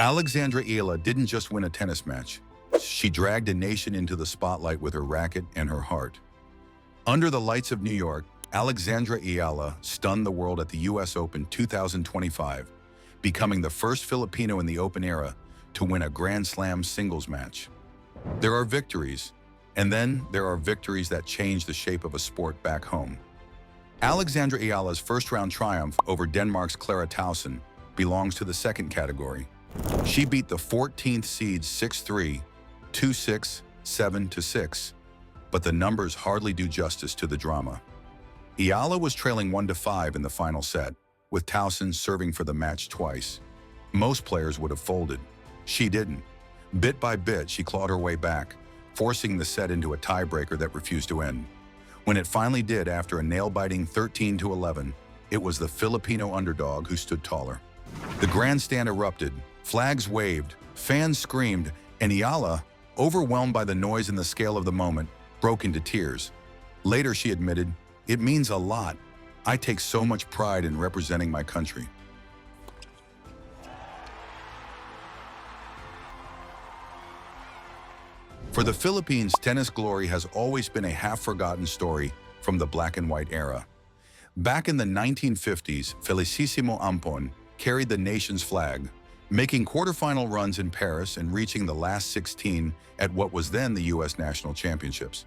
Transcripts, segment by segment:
Alexandra Eala didn't just win a tennis match. She dragged a nation into the spotlight with her racket and her heart. Under the lights of New York, Alexandra Eala stunned the world at the US Open 2025, becoming the first Filipino in the Open era to win a Grand Slam singles match. There are victories, and then there are victories that change the shape of a sport back home. Alexandra Eala's first-round triumph over Denmark's Clara Tauson belongs to the second category. She beat the 14th seeds 6-3, 2-6, 7-6, but the numbers hardly do justice to the drama. Eala was trailing 1-5 in the final set, with Tauson serving for the match twice. Most players would have folded. She didn't. Bit by bit, she clawed her way back, forcing the set into a tiebreaker that refused to end. When it finally did after a nail-biting 13-11, it was the Filipino underdog who stood taller. The grandstand erupted, flags waved, fans screamed, and Eala, overwhelmed by the noise and the scale of the moment, broke into tears. Later, she admitted, "It means a lot. I take so much pride in representing my country." For the Philippines, tennis glory has always been a half-forgotten story from the black and white era. Back in the 1950s, Felicissimo Ampon carried the nation's flag, making quarterfinal runs in Paris and reaching the last 16 at what was then the U.S. National Championships.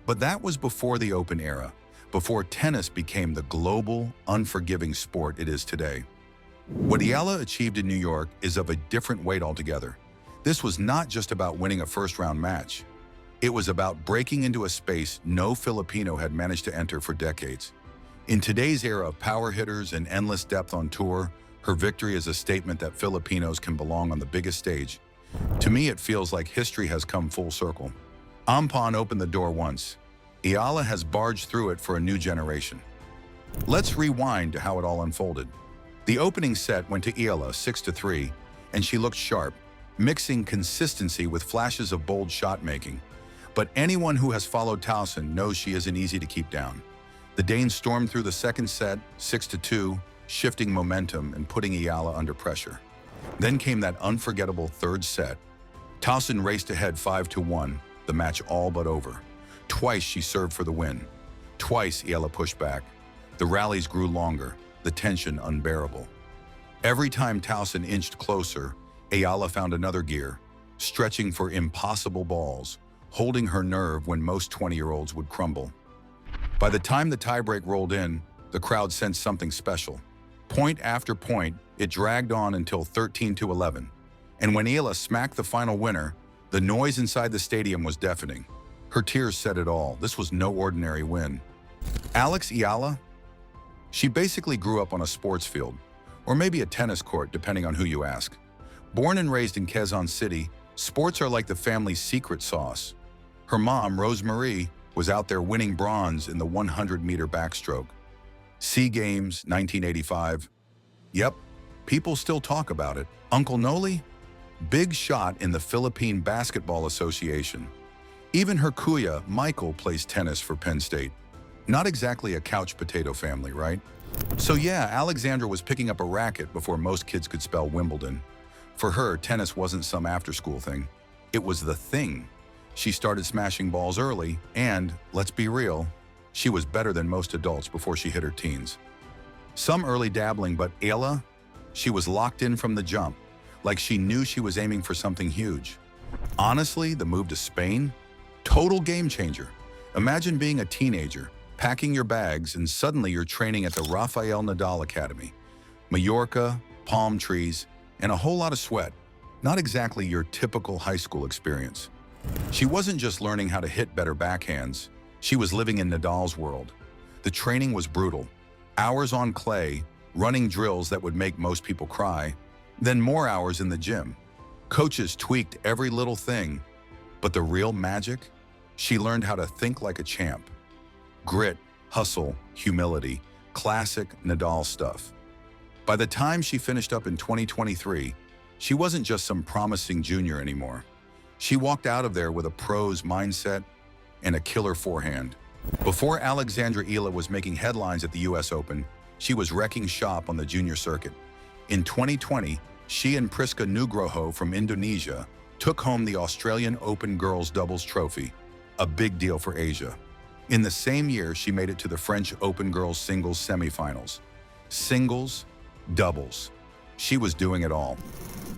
But that was before the Open era, before tennis became the global, unforgiving sport it is today. What Eala achieved in New York is of a different weight altogether. This was not just about winning a first-round match. It was about breaking into a space no Filipino had managed to enter for decades. In today's era of power hitters and endless depth on tour, her victory is a statement that Filipinos can belong on the biggest stage. To me, it feels like history has come full circle. Ampon opened the door once. Eala has barged through it for a new generation. Let's rewind to how it all unfolded. The opening set went to Eala 6-3, and she looked sharp, mixing consistency with flashes of bold shot-making. But anyone who has followed Tauson knows she isn't easy to keep down. The Danes stormed through the second set, 6-2, shifting momentum and putting Eala under pressure. Then came that unforgettable third set. Tauson raced ahead 5-1, the match all but over. Twice she served for the win. Twice Eala pushed back. The rallies grew longer, the tension unbearable. Every time Tauson inched closer, Eala found another gear, stretching for impossible balls, holding her nerve when most 20-year-olds would crumble. By the time the tiebreak rolled in, the crowd sensed something special. Point after point, it dragged on until 13-11. And when Eala smacked the final winner, the noise inside the stadium was deafening. Her tears said it all. This was no ordinary win. Alex Eala? She basically grew up on a sports field, or maybe a tennis court, depending on who you ask. Born and raised in Quezon City, sports are like the family's secret sauce. Her mom, Rose Marie, was out there winning bronze in the 100-meter backstroke. SEA Games, 1985. Yep, people still talk about it. Uncle Noli? Big shot in the Philippine Basketball Association. Even her kuya, Michael, plays tennis for Penn State. Not exactly a couch potato family, right? So yeah, Alexandra was picking up a racket before most kids could spell Wimbledon. For her, tennis wasn't some after-school thing. It was the thing. She started smashing balls early, and, let's be real, she was better than most adults before she hit her teens. Some early dabbling, but Eala, she was locked in from the jump, like she knew she was aiming for something huge. Honestly, the move to Spain? Total game changer. Imagine being a teenager, packing your bags, and suddenly you're training at the Rafael Nadal Academy. Mallorca, palm trees, and a whole lot of sweat. Not exactly your typical high school experience. She wasn't just learning how to hit better backhands. She was living in Nadal's world. The training was brutal. Hours on clay, running drills that would make most people cry, then more hours in the gym. Coaches tweaked every little thing. But the real magic? She learned how to think like a champ. Grit, hustle, humility, classic Nadal stuff. By the time she finished up in 2023, she wasn't just some promising junior anymore. She walked out of there with a pro's mindset and a killer forehand. Before Alexandra Eala was making headlines at the US Open, she was wrecking shop on the junior circuit. In 2020, She and Priska Nugroho from Indonesia took home the Australian Open Girls Doubles Trophy, a big deal for Asia. In the same year, she made it to the French Open Girls Singles semifinals. Singles, doubles. She was doing it all.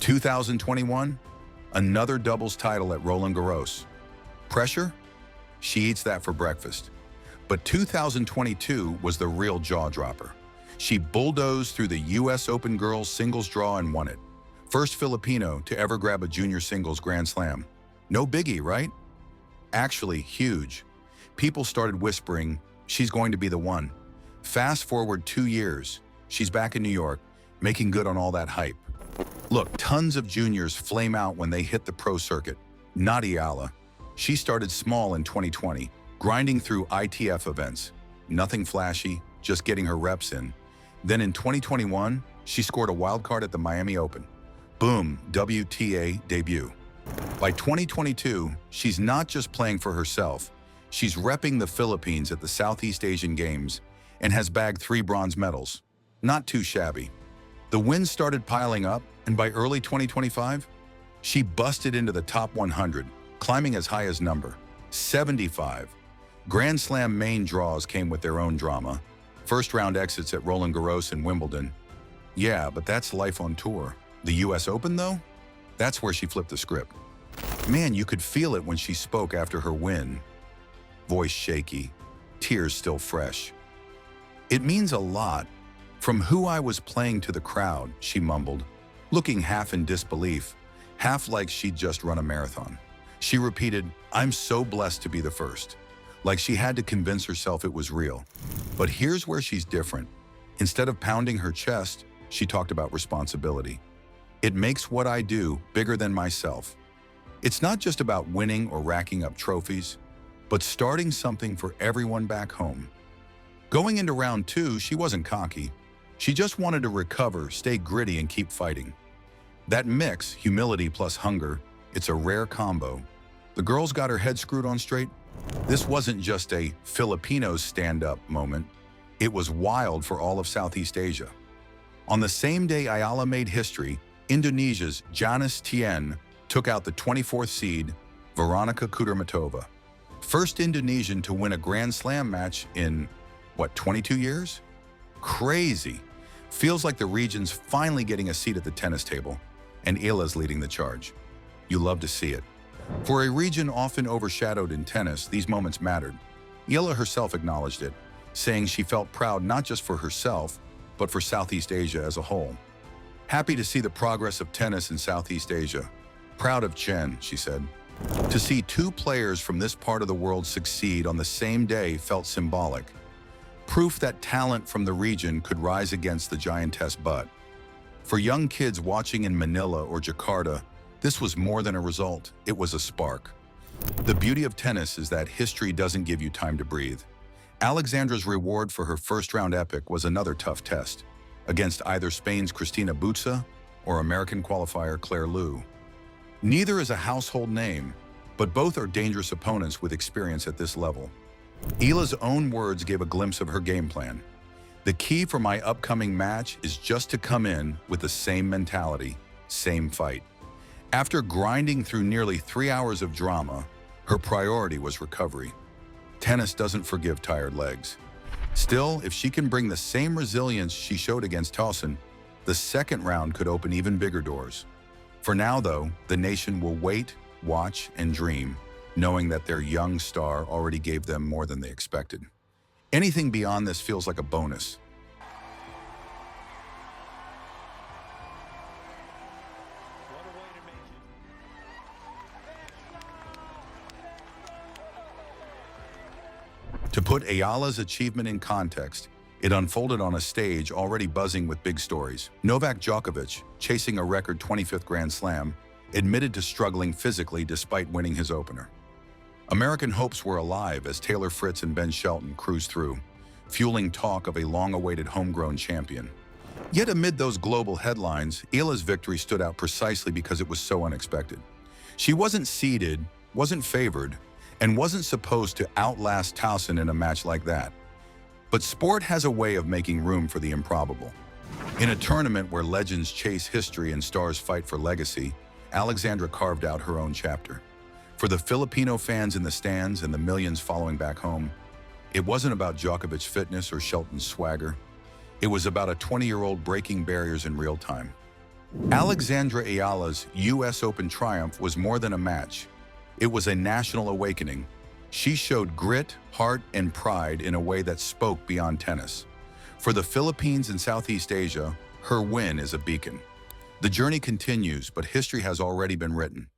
2021, another doubles title at Roland Garros. Pressure? She eats that for breakfast. But 2022 was the real jaw-dropper. She bulldozed through the US Open Girls Singles draw and won it. First Filipino to ever grab a junior singles Grand Slam. No biggie, right? Actually, huge. People started whispering, she's going to be the one. Fast forward 2 years, she's back in New York, making good on all that hype. Look, tons of juniors flame out when they hit the pro circuit. Not Eala. She started small in 2020, grinding through ITF events. Nothing flashy, just getting her reps in. Then in 2021, she scored a wild card at the Miami Open. Boom, WTA debut. By 2022, she's not just playing for herself, she's repping the Philippines at the Southeast Asian Games and has bagged 3 bronze medals. Not too shabby. The wins started piling up, and by early 2025, she busted into the top 100, climbing as high as number 75. Grand Slam main draws came with their own drama. First round exits at Roland Garros and Wimbledon. Yeah, but that's life on tour. The US Open, though? That's where she flipped the script. Man, you could feel it when she spoke after her win. Voice shaky, tears still fresh. It means a lot. From who I was playing to the crowd, she mumbled, looking half in disbelief, half like she'd just run a marathon. She repeated, "I'm so blessed to be the first." Like she had to convince herself it was real. But here's where she's different. Instead of pounding her chest, she talked about responsibility. It makes what I do bigger than myself. It's not just about winning or racking up trophies, but starting something for everyone back home. Going into round 2, she wasn't cocky. She just wanted to recover, stay gritty, and keep fighting. That mix, humility plus hunger, it's a rare combo. The girl's got her head screwed on straight. This wasn't just a Filipinos stand-up moment. It was wild for all of Southeast Asia. On the same day Eala made history, Indonesia's Janice Tien took out the 24th seed, Veronika Kudermetova. First Indonesian to win a Grand Slam match in, 22 years? Crazy. Feels like the region's finally getting a seat at the tennis table, and Eala's leading the charge. You love to see it. For a region often overshadowed in tennis, these moments mattered. Eala herself acknowledged it, saying she felt proud not just for herself, but for Southeast Asia as a whole. Happy to see the progress of tennis in Southeast Asia. Proud of Chen, she said. To see 2 players from this part of the world succeed on the same day felt symbolic. Proof that talent from the region could rise against the giantess butt. For young kids watching in Manila or Jakarta, this was more than a result, it was a spark. The beauty of tennis is that history doesn't give you time to breathe. Alexandra's reward for her first-round epic was another tough test, against either Spain's Cristina Butza or American qualifier Claire Liu. Neither is a household name, but both are dangerous opponents with experience at this level. Eala's own words gave a glimpse of her game plan. The key for my upcoming match is just to come in with the same mentality, same fight. After grinding through nearly 3 hours of drama, her priority was recovery. Tennis doesn't forgive tired legs. Still, if she can bring the same resilience she showed against Towson, the second round could open even bigger doors. For now, though, the nation will wait, watch, and dream, knowing that their young star already gave them more than they expected. Anything beyond this feels like a bonus. To put Eala's achievement in context, it unfolded on a stage already buzzing with big stories. Novak Djokovic, chasing a record 25th Grand Slam, admitted to struggling physically despite winning his opener. American hopes were alive as Taylor Fritz and Ben Shelton cruised through, fueling talk of a long-awaited homegrown champion. Yet amid those global headlines, Eala's victory stood out precisely because it was so unexpected. She wasn't seeded, wasn't favored, and wasn't supposed to outlast Towson in a match like that. But sport has a way of making room for the improbable. In a tournament where legends chase history and stars fight for legacy, Alexandra carved out her own chapter. For the Filipino fans in the stands and the millions following back home, it wasn't about Djokovic's fitness or Shelton's swagger. It was about a 20-year-old breaking barriers in real time. Alexandra Eala's U.S. Open triumph was more than a match. It was a national awakening. She showed grit, heart, and pride in a way that spoke beyond tennis. For the Philippines and Southeast Asia, her win is a beacon. The journey continues, but history has already been written.